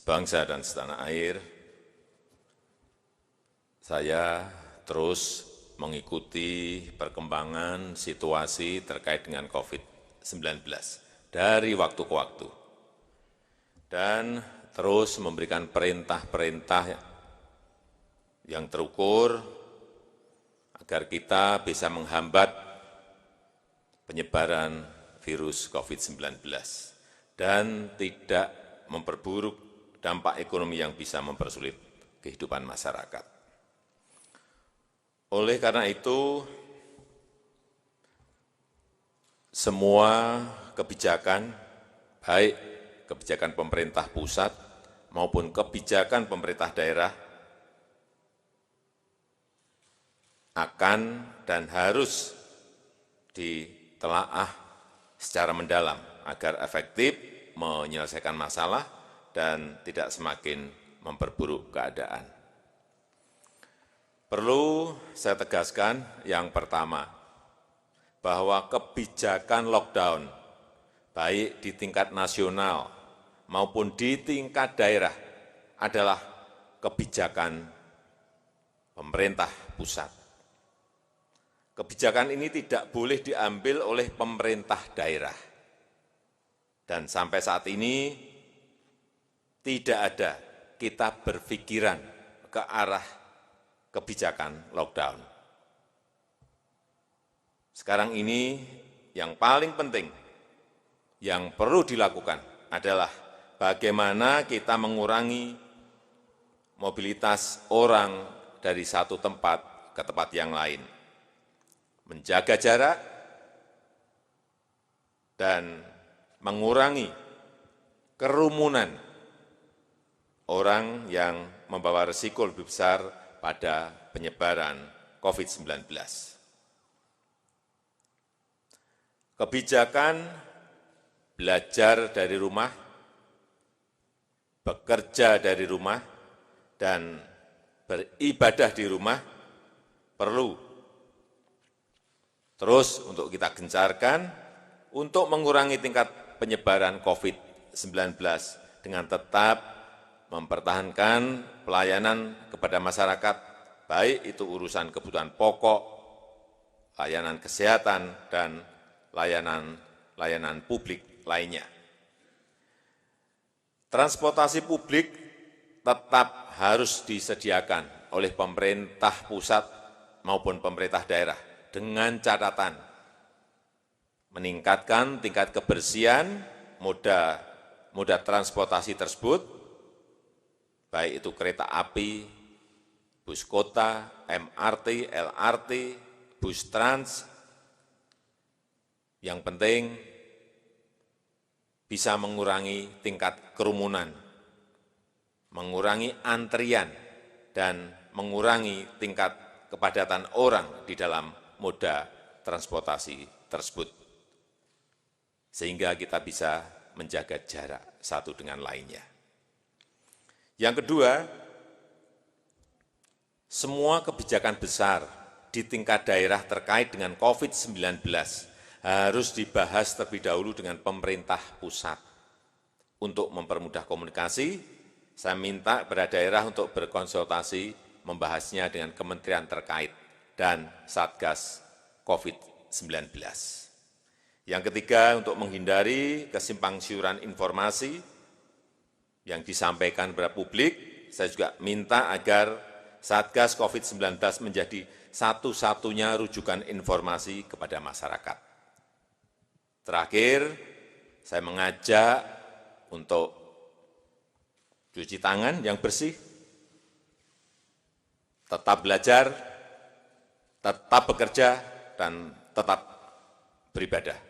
sebangsa dan setanah air, saya terus mengikuti perkembangan situasi terkait dengan COVID-19 dari waktu ke waktu dan terus memberikan perintah-perintah yang terukur agar kita bisa menghambat penyebaran virus COVID-19 dan tidak memperburuk dampak ekonomi yang bisa mempersulit kehidupan masyarakat. Oleh karena itu, semua kebijakan, baik kebijakan pemerintah pusat maupun kebijakan pemerintah daerah, akan dan harus ditelaah secara mendalam agar efektif menyelesaikan masalah dan tidak semakin memperburuk keadaan. Perlu saya tegaskan yang pertama, bahwa kebijakan lockdown, baik di tingkat nasional maupun di tingkat daerah, adalah kebijakan pemerintah pusat. Kebijakan ini tidak boleh diambil oleh pemerintah daerah. Dan sampai saat ini tidak ada kita berpikiran ke arah kebijakan lockdown. Sekarang ini yang paling penting yang perlu dilakukan adalah bagaimana kita mengurangi mobilitas orang dari satu tempat ke tempat yang lain, menjaga jarak, dan mengurangi kerumunan orang yang membawa risiko lebih besar pada penyebaran COVID-19. Kebijakan belajar dari rumah, bekerja dari rumah, dan beribadah di rumah perlu terus untuk kita gencarkan untuk mengurangi tingkat penyebaran COVID-19 dengan tetap mempertahankan pelayanan kepada masyarakat, baik itu urusan kebutuhan pokok, layanan kesehatan, dan layanan publik lainnya. Transportasi publik tetap harus disediakan oleh pemerintah pusat maupun pemerintah daerah dengan catatan meningkatkan tingkat kebersihan moda transportasi tersebut, baik itu kereta api, bus kota, MRT, LRT, bus trans. Yang penting bisa mengurangi tingkat kerumunan, mengurangi antrian, dan mengurangi tingkat kepadatan orang di dalam moda transportasi tersebut. Sehingga kita bisa menjaga jarak satu dengan lainnya. Yang kedua, semua kebijakan besar di tingkat daerah terkait dengan COVID-19 harus dibahas terlebih dahulu dengan pemerintah pusat. Untuk mempermudah komunikasi, saya minta kepada daerah untuk berkonsultasi membahasnya dengan kementerian terkait dan Satgas COVID-19. Yang ketiga, untuk menghindari kesimpang siuran informasi yang disampaikan kepada publik, saya juga minta agar Satgas COVID-19 menjadi satu-satunya rujukan informasi kepada masyarakat. Terakhir, saya mengajak untuk cuci tangan yang bersih, tetap belajar, tetap bekerja, dan tetap beribadah.